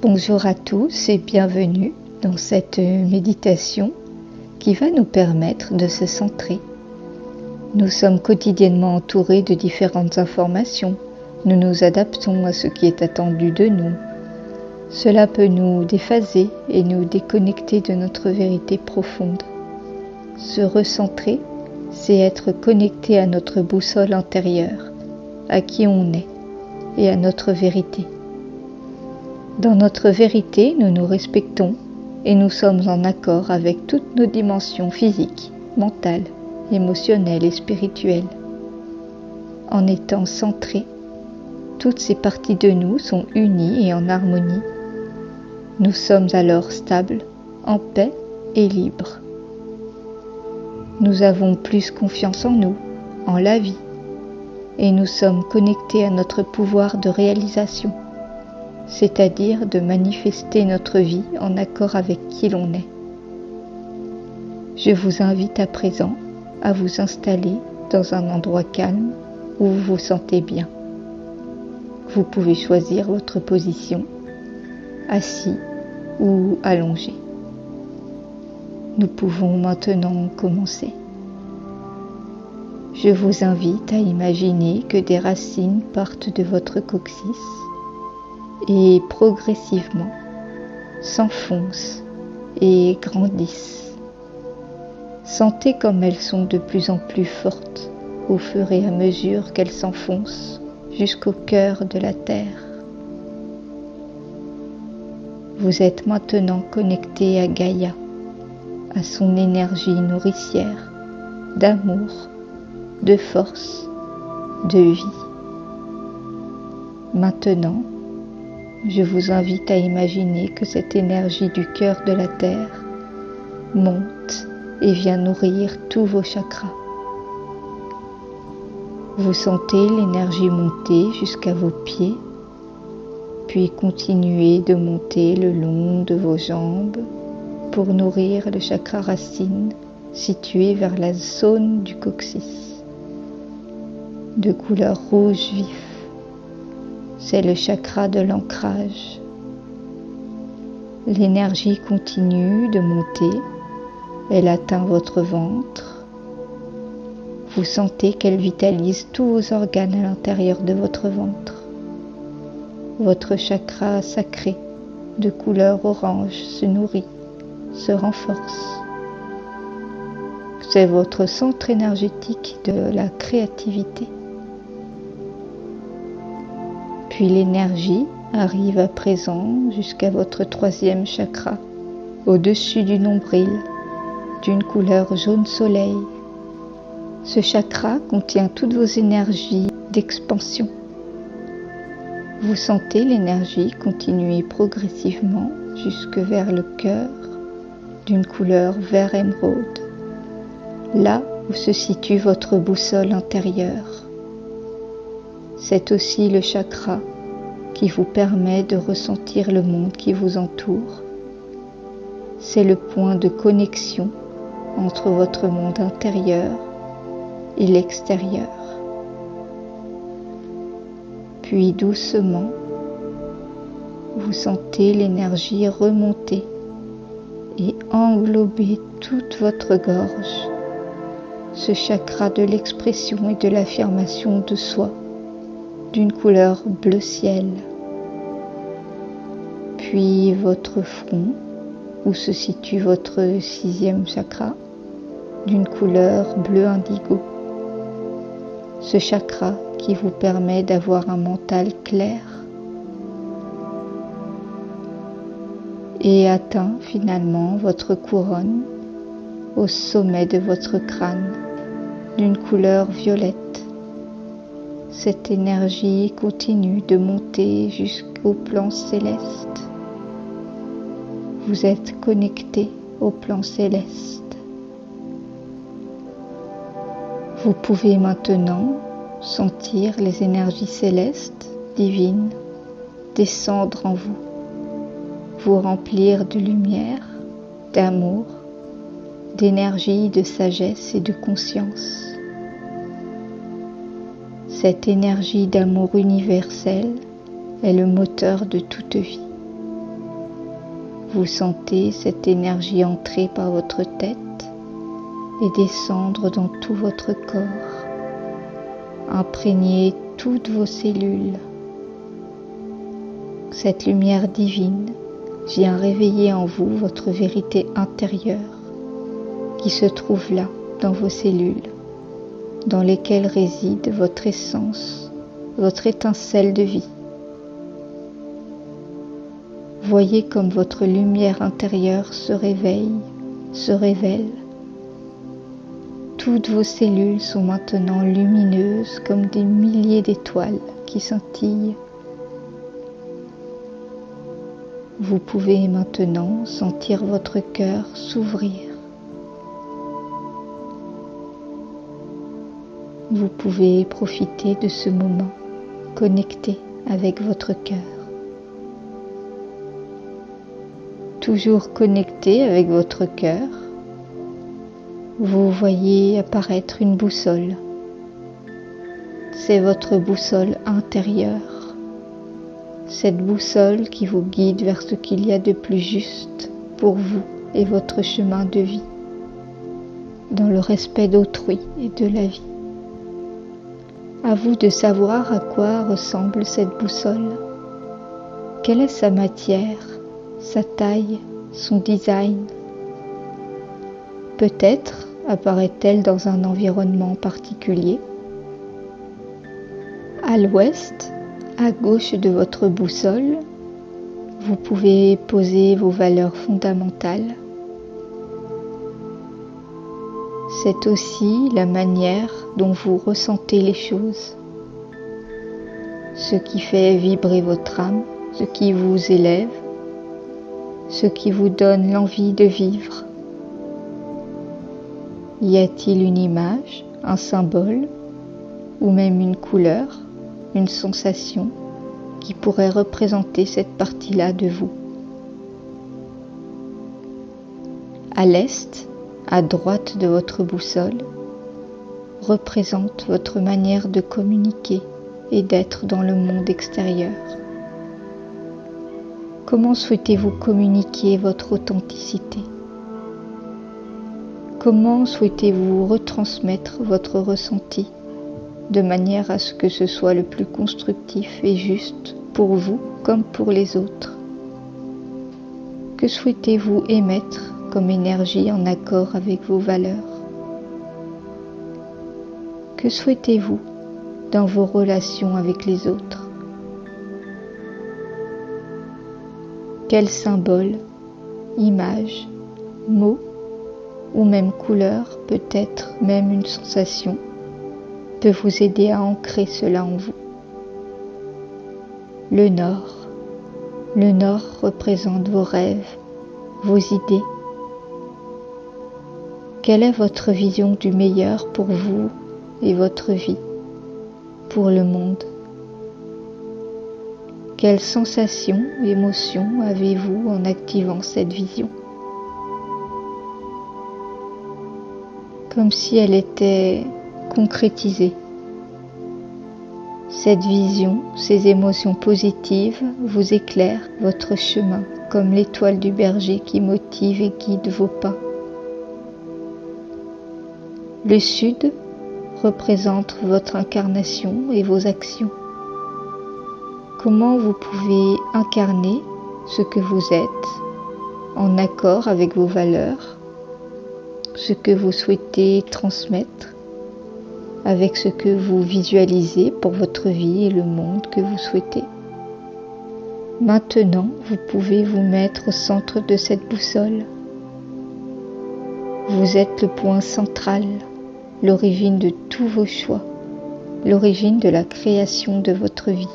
Bonjour à tous et bienvenue dans cette méditation qui va nous permettre de se centrer. Nous sommes quotidiennement entourés de différentes informations. Nous nous adaptons à ce qui est attendu de nous. Cela peut nous déphaser et nous déconnecter de notre vérité profonde. Se recentrer, c'est être connecté à notre boussole intérieure, à qui on est et à notre vérité. Dans notre vérité, nous nous respectons et nous sommes en accord avec toutes nos dimensions physiques, mentales, émotionnelles et spirituelles. En étant centrés, toutes ces parties de nous sont unies et en harmonie. Nous sommes alors stables, en paix et libres. Nous avons plus confiance en nous, en la vie, et nous sommes connectés à notre pouvoir de réalisation, c'est-à-dire de manifester notre vie en accord avec qui l'on est. Je vous invite à présent à vous installer dans un endroit calme où vous vous sentez bien. Vous pouvez choisir votre position, assis ou allongé. Nous pouvons maintenant commencer. Je vous invite à imaginer que des racines partent de votre coccyx et progressivement s'enfoncent et grandissent. Sentez comme elles sont de plus en plus fortes au fur et à mesure qu'elles s'enfoncent jusqu'au cœur de la terre. Vous êtes maintenant connecté à Gaïa, à son énergie nourricière, d'amour, de force, de vie. Maintenant, je vous invite à imaginer que cette énergie du cœur de la terre monte et vient nourrir tous vos chakras. Vous sentez l'énergie monter jusqu'à vos pieds, puis continuer de monter le long de vos jambes pour nourrir le chakra racine situé vers la zone du coccyx. De couleur rouge vif. C'est le chakra de l'ancrage. L'énergie continue de monter. Elle atteint votre ventre. Vous sentez qu'elle vitalise tous vos organes à l'intérieur de votre ventre. Votre chakra sacré de couleur orange se nourrit, se renforce. C'est votre centre énergétique de la créativité. Puis l'énergie arrive à présent jusqu'à votre troisième chakra, au-dessus du nombril, d'une couleur jaune soleil. Ce chakra contient toutes vos énergies d'expansion. Vous sentez l'énergie continuer progressivement jusque vers le cœur, d'une couleur vert émeraude, là où se situe votre boussole intérieure. C'est aussi le chakra qui vous permet de ressentir le monde qui vous entoure. C'est le point de connexion entre votre monde intérieur et l'extérieur. Puis doucement, vous sentez l'énergie remonter et englober toute votre gorge, ce chakra de l'expression et de l'affirmation de soi, d'une couleur bleu ciel. Puis votre front, où se situe votre sixième chakra, d'une couleur bleu indigo. Ce chakra qui vous permet d'avoir un mental clair et atteint finalement votre couronne au sommet de votre crâne, d'une couleur violette. Cette énergie continue de monter jusqu'au plan céleste. Vous êtes connecté au plan céleste. Vous pouvez maintenant sentir les énergies célestes, divines, descendre en vous, vous remplir de lumière, d'amour, d'énergie, de sagesse et de conscience. Cette énergie d'amour universel est le moteur de toute vie. Vous sentez cette énergie entrer par votre tête et descendre dans tout votre corps, imprégner toutes vos cellules. Cette lumière divine vient réveiller en vous votre vérité intérieure qui se trouve là, dans vos cellules, dans lesquelles réside votre essence, votre étincelle de vie. Voyez comme votre lumière intérieure se réveille, se révèle. Toutes vos cellules sont maintenant lumineuses comme des milliers d'étoiles qui scintillent. Vous pouvez maintenant sentir votre cœur s'ouvrir. Vous pouvez profiter de ce moment connecté avec votre cœur. Toujours connecté avec votre cœur, vous voyez apparaître une boussole. C'est votre boussole intérieure. Cette boussole qui vous guide vers ce qu'il y a de plus juste pour vous et votre chemin de vie, dans le respect d'autrui et de la vie. À vous de savoir à quoi ressemble cette boussole. Quelle est sa matière, sa taille, son design? Peut-être apparaît-elle dans un environnement particulier. À l'ouest, à gauche de votre boussole, vous pouvez poser vos valeurs fondamentales. C'est aussi la manière dont vous ressentez les choses, ce qui fait vibrer votre âme, ce qui vous élève, ce qui vous donne l'envie de vivre. Y a-t-il une image, un symbole, ou même une couleur, une sensation qui pourrait représenter cette partie-là de vous? À l'est, à droite de votre boussole, représente votre manière de communiquer et d'être dans le monde extérieur. Comment souhaitez-vous communiquer votre authenticité? Comment souhaitez-vous retransmettre votre ressenti de manière à ce que ce soit le plus constructif et juste pour vous comme pour les autres? Que souhaitez-vous émettre comme énergie en accord avec vos valeurs? Que souhaitez-vous dans vos relations avec les autres? Quel symbole, image, mot ou même couleur, peut-être même une sensation, peut vous aider à ancrer cela en vous? Le nord. Le nord représente vos rêves, vos idées. Quelle est votre vision du meilleur pour vous et votre vie, pour le monde? Quelles sensations, émotions avez-vous en activant cette vision? Comme si elle était concrétisée. Cette vision, ces émotions positives vous éclairent votre chemin comme l'étoile du berger qui motive et guide vos pas. Le sud représente votre incarnation et vos actions. Comment vous pouvez incarner ce que vous êtes en accord avec vos valeurs, ce que vous souhaitez transmettre, avec ce que vous visualisez pour votre vie et le monde que vous souhaitez. Maintenant, vous pouvez vous mettre au centre de cette boussole. Vous êtes le point central, l'origine de tous vos choix, l'origine de la création de votre vie.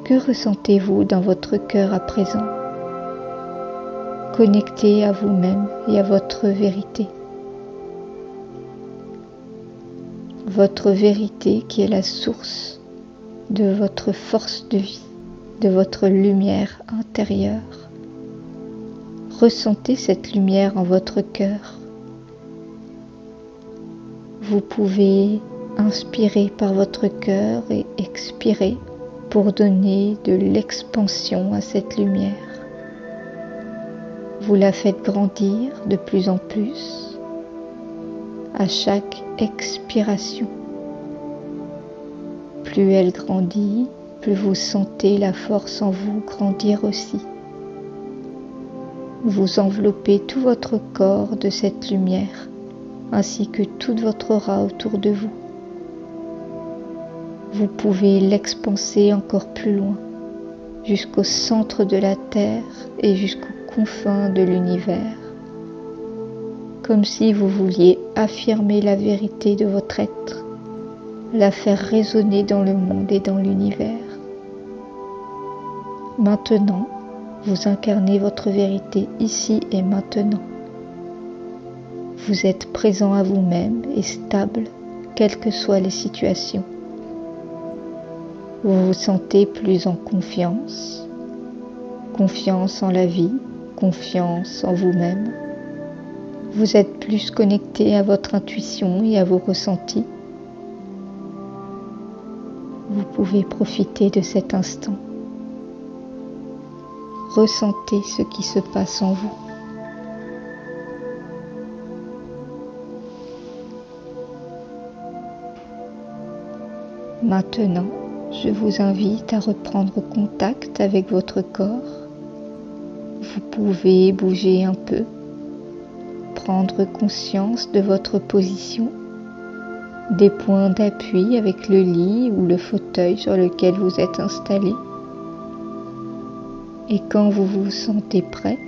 Que ressentez-vous dans votre cœur à présent? Connecté à vous-même et à votre vérité. Votre vérité qui est la source de votre force de vie, de votre lumière intérieure. Ressentez cette lumière en votre cœur. Vous pouvez inspirer par votre cœur et expirer pour donner de l'expansion à cette lumière. Vous la faites grandir de plus en plus à chaque expiration. Plus elle grandit, plus vous sentez la force en vous grandir aussi. Vous enveloppez tout votre corps de cette lumière, ainsi que toute votre aura autour de vous. Vous pouvez l'expanser encore plus loin, jusqu'au centre de la Terre et jusqu'aux confins de l'univers, comme si vous vouliez affirmer la vérité de votre être, la faire résonner dans le monde et dans l'univers. Maintenant, vous incarnez votre vérité ici et maintenant. Vous êtes présent à vous-même et stable, quelles que soient les situations. Vous vous sentez plus en confiance, confiance en la vie, confiance en vous-même. Vous êtes plus connecté à votre intuition et à vos ressentis. Vous pouvez profiter de cet instant. Ressentez ce qui se passe en vous. Maintenant, je vous invite à reprendre contact avec votre corps. Vous pouvez bouger un peu, prendre conscience de votre position, des points d'appui avec le lit ou le fauteuil sur lequel vous êtes installé. Et quand vous vous sentez prêt,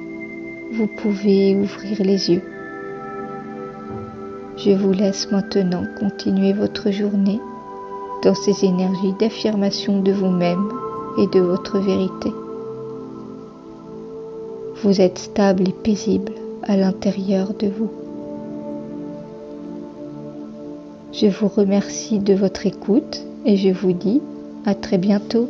vous pouvez ouvrir les yeux. Je vous laisse maintenant continuer votre journée dans ces énergies d'affirmation de vous-même et de votre vérité. Vous êtes stable et paisible à l'intérieur de vous. Je vous remercie de votre écoute et je vous dis à très bientôt.